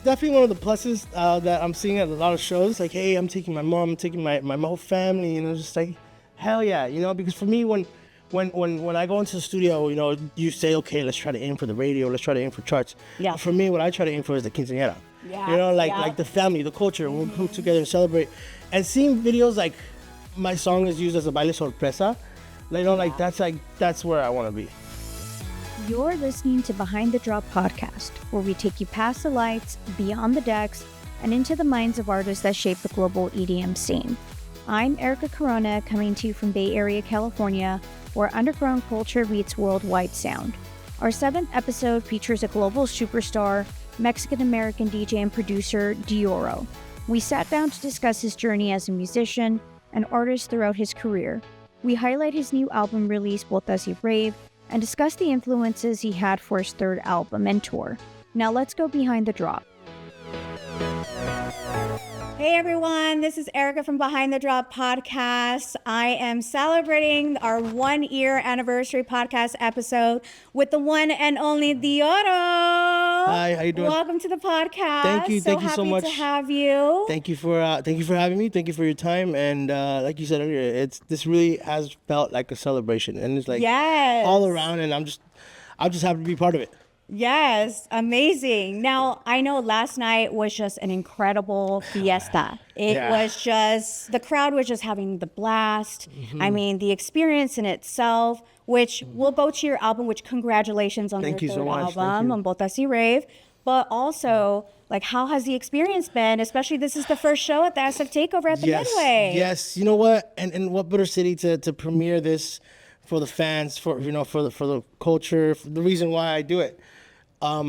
definitely one of the pluses that I'm seeing at a lot of shows. Like, hey, I'm taking my mom, I'm taking my whole family, just like, hell yeah, because for me, when I go into the studio, you say, okay, let's try to aim for the radio, let's try to aim for charts. Yeah. For me, what I try to aim for is the quinceañera. Yeah. Like the family, the culture, we'll come together and celebrate. And seeing videos like my song is used as a baile sorpresa, that's where I want to be. You're listening to Behind the Drop podcast, where we take you past the lights, beyond the decks, and into the minds of artists that shape the global EDM scene. I'm Erica Corona, coming to you from Bay Area, California, where underground culture meets worldwide sound. Our 7th episode features a global superstar, Mexican-American DJ and producer, Deorro. We sat down to discuss his journey as a musician and artist throughout his career. We highlight his new album release, Botas Rave, and discuss the influences he had for his 3rd album and tour. Now let's go behind the drop. Hey everyone, this is Erica from Behind the Drop podcast. I am celebrating our 1-year anniversary podcast episode with the one and only Deorro. Hi, how you doing? Welcome to the podcast. Thank you so much. Happy to have you. Thank you for having me. Thank you for your time. And like you said earlier, this really has felt like a celebration, and it's like all around, and I'm just happy to be part of it. Yes, amazing. Now, I know last night was just an incredible fiesta. It was just, the crowd was just having the blast. Mm-hmm. I mean, the experience in itself, which we'll go to your album, which congratulations on your 3rd album, on Botas Rave. But also, like, how has the experience been? Especially, this is the first show at the SF Takeover at the Midway. Yes, you know what? And what better city to premiere this for the fans, for the culture, for the reason why I do it. I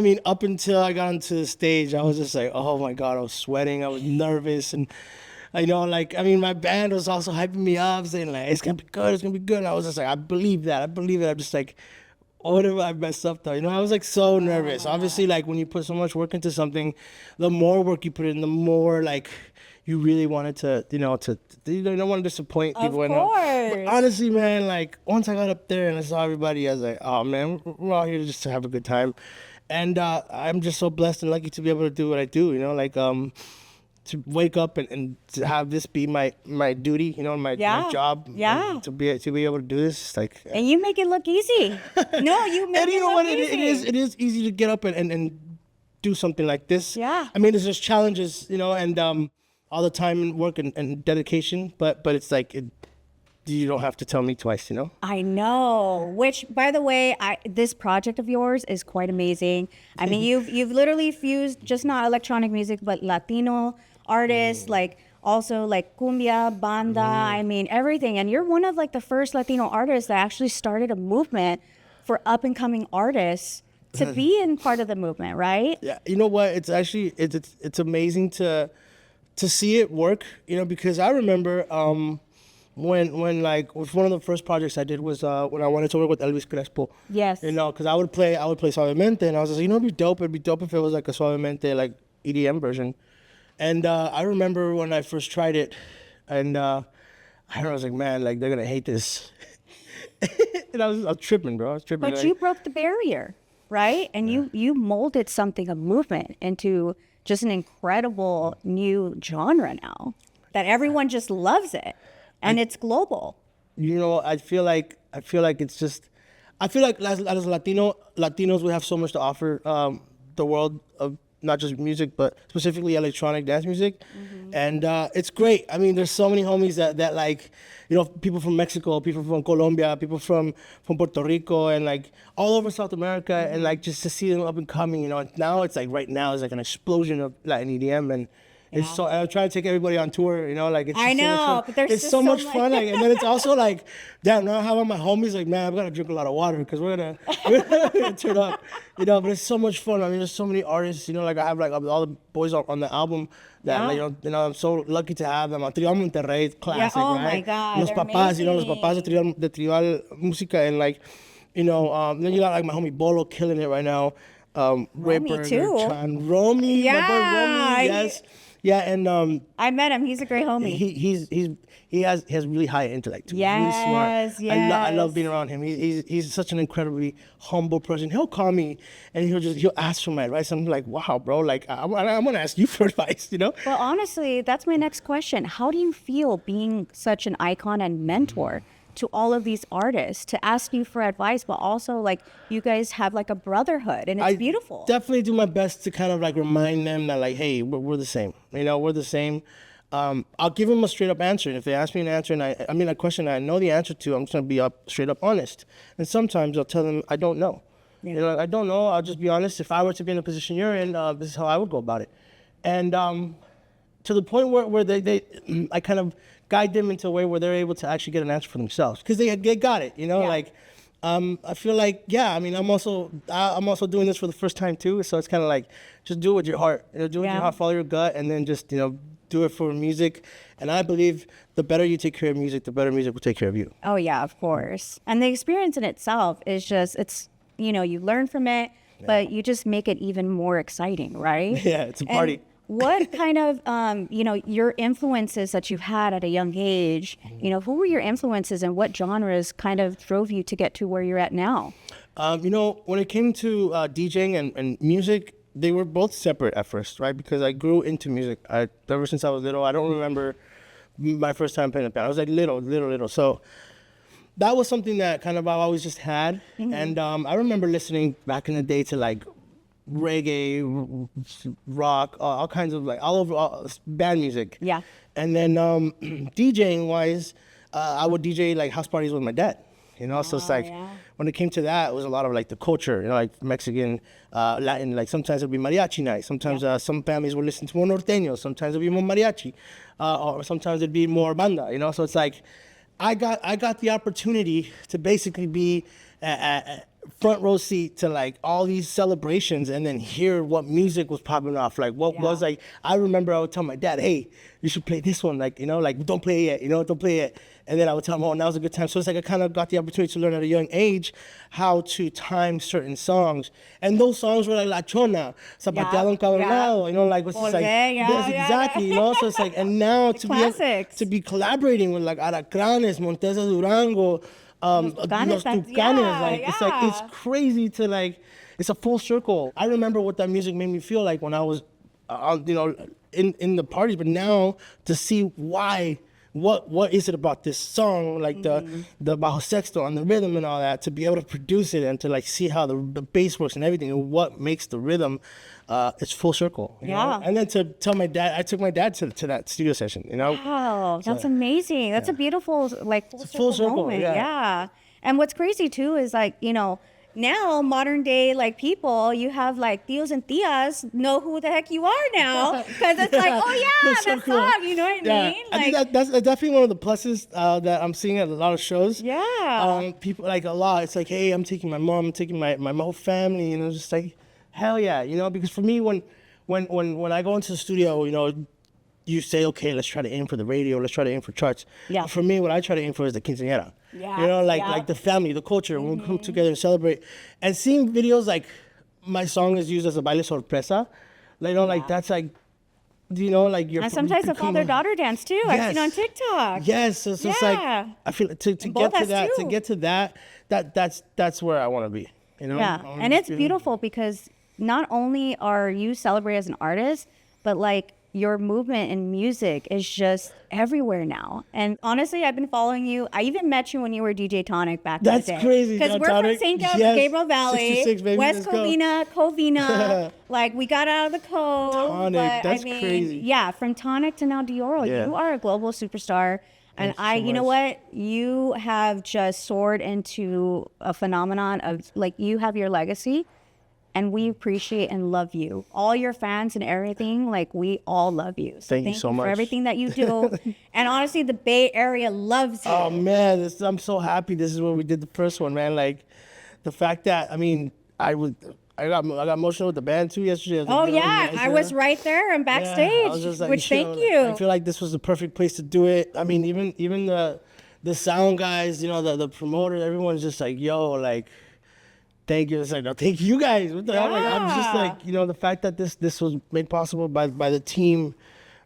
mean, up until I got onto the stage, I was just like, oh my God, I was sweating, I was nervous, and my band was also hyping me up, saying like, it's gonna be good, and I was just like, I believe it. I'm just like, what if I messed up though? I was like so nervous. Obviously, like when you put so much work into something, the more work you put in, the more like you really wanted to, you don't want to disappoint people. Of course. But honestly, man, like once I got up there and I saw everybody, I was like, oh man, we're all here just to have a good time. And I'm just so blessed and lucky to be able to do what I do, to wake up and to have this be my duty, my job. Yeah. To be able to do this, like. And you make it look easy. No, you make it look easy. It is easy to get up and do something like this. Yeah. I mean, there's just challenges, and all the time and work and dedication, but it's like you don't have to tell me twice, I know. Which, by the way, this project of yours is quite amazing. I mean, you've literally fused just not electronic music, but Latino artists, like also like cumbia, banda. I mean, everything. And you're one of like the first Latino artists that actually started a movement for up and coming artists to be in part of the movement, right? Yeah. You know what? It's actually it's amazing to see it work, because I remember when like one of the first projects I did was when I wanted to work with Elvis Crespo. Yes. Because I would play Suavemente, and I was just like, it'd be dope if it was like a Suavemente like EDM version. And I remember when I first tried it, and I was like, man, like they're gonna hate this. And I was tripping, bro. But like, you broke the barrier, right? And you molded something, a movement, into just an incredible new genre now that everyone just loves it, and it's global. I feel like it's just, I feel like as Latinos, we have so much to offer the world of not just music, but specifically electronic dance music. Mm-hmm. And it's great. I mean, there's so many homies that like, people from Mexico, people from Colombia, people from Puerto Rico, and like all over South America, and like just to see them up and coming, now it's like right now it's like an explosion of Latin EDM, and it's so, I'm trying to take everybody on tour, like it's I know, but there's it's so much fun, like, and then it's also like, damn, now I have all my homies like, man, I've got to drink a lot of water because we're gonna turn up, but it's so much fun. I mean, there's so many artists, like I have like all the boys on the album that like, I'm so lucky to have them. Trio Monterrey, classic, oh right? My God, Los Papás, Los Papás de Tribal Música, and like, then you got like my homie Bolo killing it right now. Romy too. Romy, yeah. my boy Romy, yes. Yeah, and I met him. He's a great homie. he has really high intellect too. He's really smart. I love being around him. He's such an incredibly humble person. He'll call me and he'll ask for my advice. I'm like, wow, bro, like I'm gonna ask you for advice, you know? Well, honestly, that's my next question. How do you feel being such an icon and mentor to all of these artists, to ask you for advice, but also like you guys have like a brotherhood and it's beautiful. Definitely do my best to kind of like remind them that like, hey, we're the same. You know, we're the same. I'll give them a straight up answer. And if they ask me an answer and a question I know the answer to, I'm just gonna be straight up honest. And sometimes I'll tell them I don't know. Yeah. You know, I don't know. I'll just be honest. If I were to be in the position you're in, this is how I would go about it. And to the point where I kind of guide them into a way where they're able to actually get an answer for themselves because they got it, you know. Yeah. Like I feel like, yeah, I mean, I'm also doing this for the first time too, so it's kind of like just do it with your heart, you know, do it with your heart, follow your gut, and then just, you know, do it for music. And I believe the better you take care of music, the better music will take care of you. Oh yeah, of course. And the experience in itself is just, it's, you know, you learn from it, but you just make it even more exciting, right? Yeah, it's a party. And what kind of, you know, your influences that you've had at a young age, you know, who were your influences and what genres kind of drove you to get to where you're at now? You know, when it came to DJing and music, they were both separate at first, right? Because I grew into music. Ever since I was little, I don't remember my first time playing the piano. I was like little. So that was something that kind of I always just had. Mm-hmm. And I remember listening back in the day to like reggae, rock, all kinds of like all band music. Yeah. And then DJing wise, I would DJ like house parties with my dad. You know, so it's like when it came to that, it was a lot of like the culture, you know, like Mexican, Latin, like sometimes it'd be mariachi night. Sometimes some families would listen to more norteño. Sometimes it'd be more mariachi, or sometimes it'd be more banda, you know. So it's like I got the opportunity to basically be front row seat to like all these celebrations and then hear what music was popping off. Like what was like, I remember I would tell my dad, hey, you should play this one. Like, you know, like don't play it yet, you know, don't play it. And then I would tell him, oh, now's a good time. So it's like I kind of got the opportunity to learn at a young age how to time certain songs. And those songs were like La Chona, Zapateado Encabronado, you know, like what's like, exactly, you know. So it's like, and now to be collaborating with like Aracranes, Monteza Durango, Los Tucanes, it's like, it's crazy to like, it's a full circle. I remember what that music made me feel like when I was, you know, in the parties, but now to see why, what is it about this song, like the bajo sexto and the rhythm and all that, to be able to produce it and to like see how the bass works and everything and what makes the rhythm, it's full circle. You know? And then to tell my dad, I took my dad to that studio session, you know. Wow, that's amazing. That's a beautiful, like full circle moment. Yeah. And what's crazy too is like, you know, now modern day like people, you have like tios and tias know who the heck you are now because it's like, oh yeah, that's so cool. Song, you know what I mean? Like, I think that's definitely one of the pluses that I'm seeing at a lot of shows. People like a lot. It's like, hey, I'm taking my mom, I'm taking my whole family, you know, just like, hell yeah, you know. Because for me, when I go into the studio, you know, you say, okay, let's try to aim for the radio, let's try to aim for charts. But for me, what I try to aim for is the quinceañera. You know, like the family, the culture, when we come together and celebrate. And seeing videos like my song is used as a baile sorpresa, like, you know, like that's like, you know, like you're. And sometimes a father-daughter dance too. I've seen on TikTok. Yes, so it's like I feel to get to that, that's where I want to be. You know. Yeah, and it's beautiful because not only are you celebrated as an artist, but like your movement in music is just everywhere now. And honestly, I've been following you. I even met you when you were DJ Tonic back in the day. That's crazy. Because we're from St. Gabriel Valley, West Covina. Like, we got out of the cove. Tonic, that's crazy. Yeah, from Tonic to now Deorro. You are a global superstar. And you know what? You have just soared into a phenomenon of, like, you have your legacy. And we appreciate and love you. All your fans and everything, like, we all love you. So thank you so much for everything that you do. And honestly, the Bay Area loves you. Oh, man, I'm so happy this is where we did the first one, man. Like, the fact that, I mean, I got emotional with the band, too, yesterday. I was right there and backstage, like, thank you. I feel like this was the perfect place to do it. I mean, even the sound guys, you know, the promoters, everyone's just like, yo, like, thank you. It's like, no, thank you guys. What the hell? Like, I'm just like, you know, the fact that this was made possible by the team,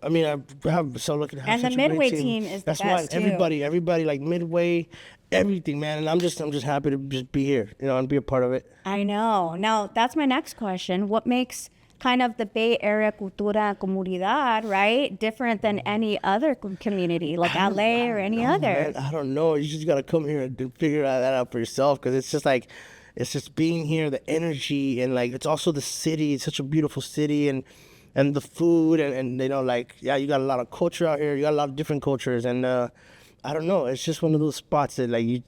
I mean, I'm so lucky to have And the such a great midway team. team is the That's best, why too. everybody like midway, everything, man. And I'm just happy to just be here, and be a part of it. I know. Now, that's my next question. What makes kind of the Bay Area cultura and comunidad, right, different than any other community, like LA or any other? Man, I don't know. You just gotta come here and figure that out for yourself, because it's just like, it's just being here, the energy, and like it's also the city. It's such a beautiful city, and the food, and like, yeah, you got a lot of culture out here. You got a lot of different cultures, and I don't know. It's just one of those spots that like you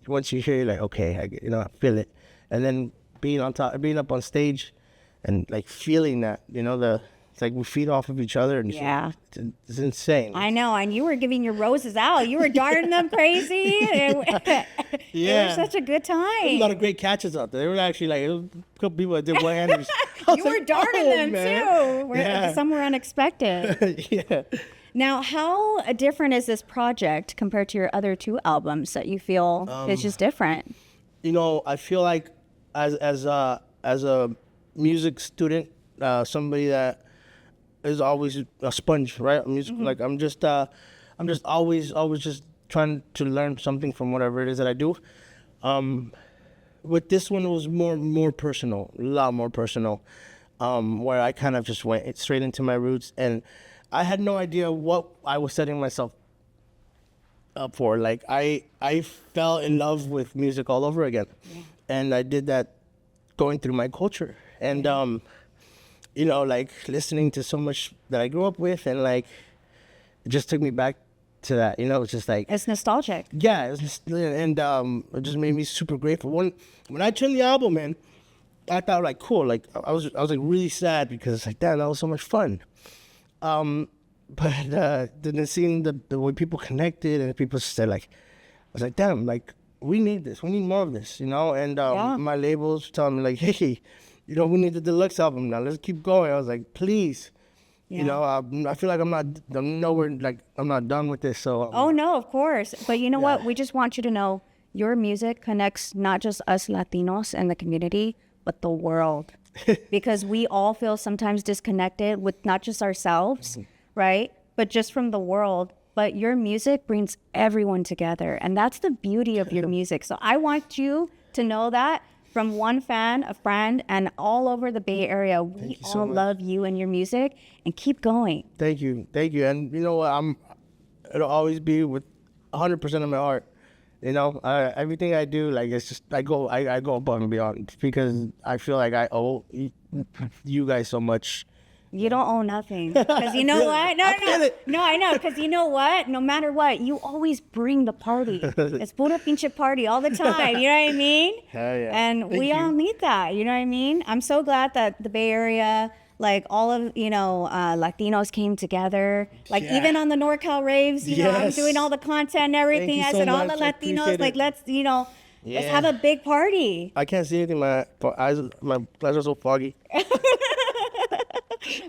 once you hear, you're like, okay, I feel it, and then being up on stage, and like feeling that, it's like we feed off of each other, and Yeah. it's insane. I know, and you were giving your roses out. You were darting them crazy. It was such a good There's a time. lot of great catches out there. There were actually like a couple people that did one-handers. You were darting them too. Yeah. Some were unexpected. Yeah. Now, how different is this project compared to your other two albums that you feel is just different? I feel like as a music student, somebody that is always a sponge, right? Music, like I'm just always just trying to learn something from whatever it is that I do. With this one, it was more personal, a lot more personal, where I kind of just went straight into my roots, and I had no idea what I was setting myself up for. Like I fell in love with music all over again, and I did that going through my culture, and like listening to so much that I grew up with, and like it just took me back to that. It's just like, It's nostalgic. yeah, it was just, and it just made me super grateful. When I turned the album in, I thought like, cool, like I was like really sad, because it's like, damn, that was so much fun. But then seeing the way people connected, and people said like, I was like, damn, like we need this, we need more of this, and my labels telling me like, hey, we need the deluxe album now, let's keep going. I was like, please. Yeah. I feel like I'm nowhere, like I'm not done with this. So Oh, no, of course. But you know what? We just want you to know your music connects not just us Latinos and the community, but the world. Because we all feel sometimes disconnected with not just ourselves, right? But just from the world. But your music brings everyone together. And that's the beauty of your music. So I want you to know that from one fan, a friend, and all over the Bay Area. We you so all much. love you and your music, and keep going. Thank you. And you know what? It'll always be with 100% of my heart. Everything I do, like it's just I go above and beyond, because I feel like I owe you guys so much. You don't owe nothing. Because you know what? I feel it. No, I know. Because you know what? No matter what, you always bring the party. It's puro pinche party all the time. You know what I mean? Hell yeah. And Thank we you. all need that. You know what I mean? I'm so glad that the Bay Area, like all of, Latinos came together. Like Yeah. even on the NorCal raves, I'm Yes. doing all the content and everything. you I so said, all much. the I Latinos, appreciate like it. let's Yeah. have a big party. I can't see anything. My eyes are so foggy.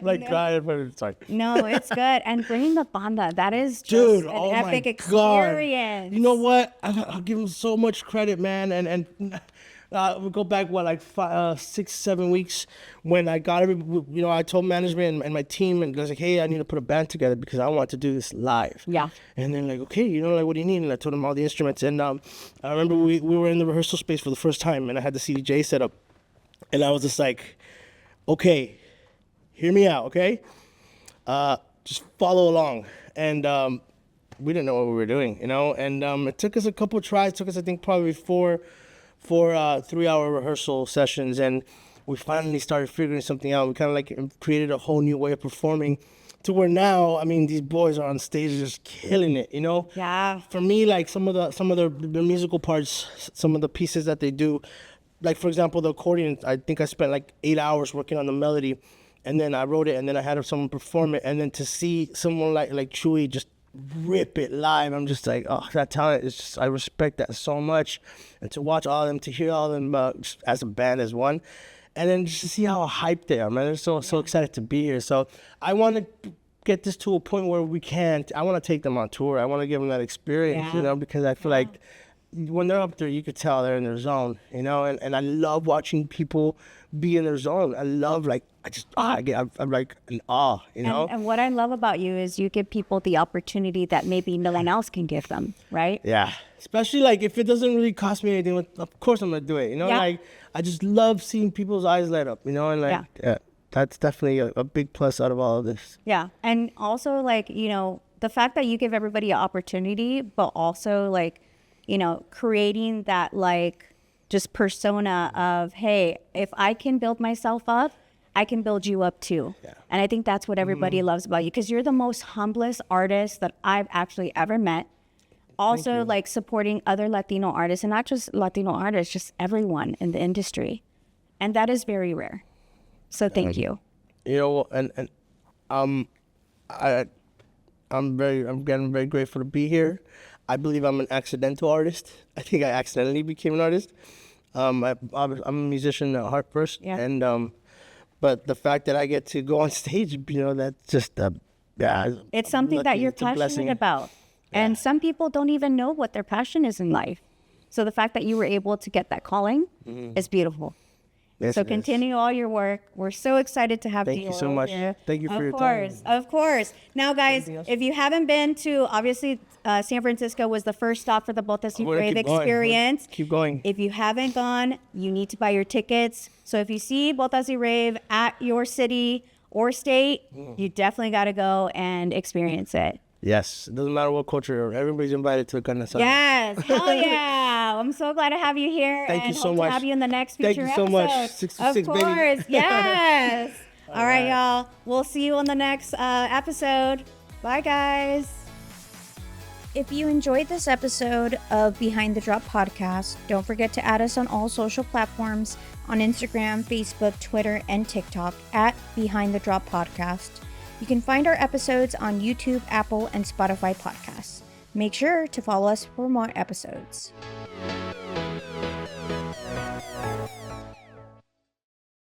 Like crying, but it's like, No, it's good. And bringing the banda, that is just dude, an oh epic my god! experience. You know what? I'll give him so much credit, man. And we'll go back 6-7 weeks when I got I told management and my team, and I was like, hey, I need to put a band together because I want to do this live. Yeah. And then like, okay, like, what do you need? And I told them all the instruments. And I remember we were in the rehearsal space for the first time, and I had the CDJ set up, and I was just like, okay, hear me out, okay? Just follow along. And we didn't know what we were doing, and it took us a couple of tries. It took us, I think, probably four 3-hour rehearsal sessions, and we finally started figuring something out. We kind of like created a whole new way of performing, to where now, I mean, these boys are on stage just killing it, Yeah. For me, like some of the musical parts, some of the pieces that they do, like for example, the accordion, I think I spent like 8 hours working on the melody, and then I wrote it, and then I had someone perform it, and then to see someone like Chewy just rip it live, I'm just like, oh, that talent is just, I respect that so much. And to watch all of them, to hear all of them just as a band, as one, and then just to see how hyped they are, man. They're so excited to be here. So I want to get this to a point where I want to take them on tour. I want to give them that experience, Yeah. Because I feel like when they're up there, you could tell they're in their zone, and I love watching people be in their zone. I love like I'm like in awe, you know? And what I love about you is you give people the opportunity that maybe no one else can give them, right? Yeah. Especially like if it doesn't really cost me anything, of course I'm gonna do it. You know, Yeah. like I just love seeing people's eyes light up, you know, and like that's definitely a big plus out of all of this. Yeah. And also like, you know, the fact that you give everybody an opportunity, but also like, you know, creating that like just persona of, hey, if I can build myself up, I can build you up too. Yeah. And I think that's what everybody loves about you, because you're the most humblest artist that I've actually ever met. Also like supporting other Latino artists, and not just Latino artists, just everyone in the industry. And that is very rare. So thank you. You know, and I'm getting very grateful to be here. I believe I'm an accidental artist. I think I accidentally became an artist. I'm a musician at heart first, and but the fact that I get to go on stage, you know, that's just It's something that you're It's a blessing. passionate about. And some people don't even know what their passion is in life. So the fact that you were able to get that calling is beautiful. Yes, So it is. continue all your work. We're so excited to have Thank you so Deorro much. here. Thank you for of your course, time. Of course. Now, guys, Anything else? if you haven't been to, obviously, San Francisco was the first stop for the Botas We're gonna Rave keep going. experience. Keep going. If you haven't gone, you need to buy your tickets. So if you see Botas Rave at your city or state, you definitely got to go and experience it. Yes, it doesn't matter what culture you're, everybody's invited to a carne asada. Yes, hell yeah! I'm so glad to have you here. Thank you and so hope much. to have you in the next Thank future you so much. episode. 626, of baby. course, yes. All right, y'all. We'll see you on the next episode. Bye, guys. If you enjoyed this episode of Behind the Drop podcast, don't forget to add us on all social platforms on Instagram, Facebook, Twitter, and TikTok at Behind the Drop podcast. You can find our episodes on YouTube, Apple, and Spotify podcasts. Make sure to follow us for more episodes.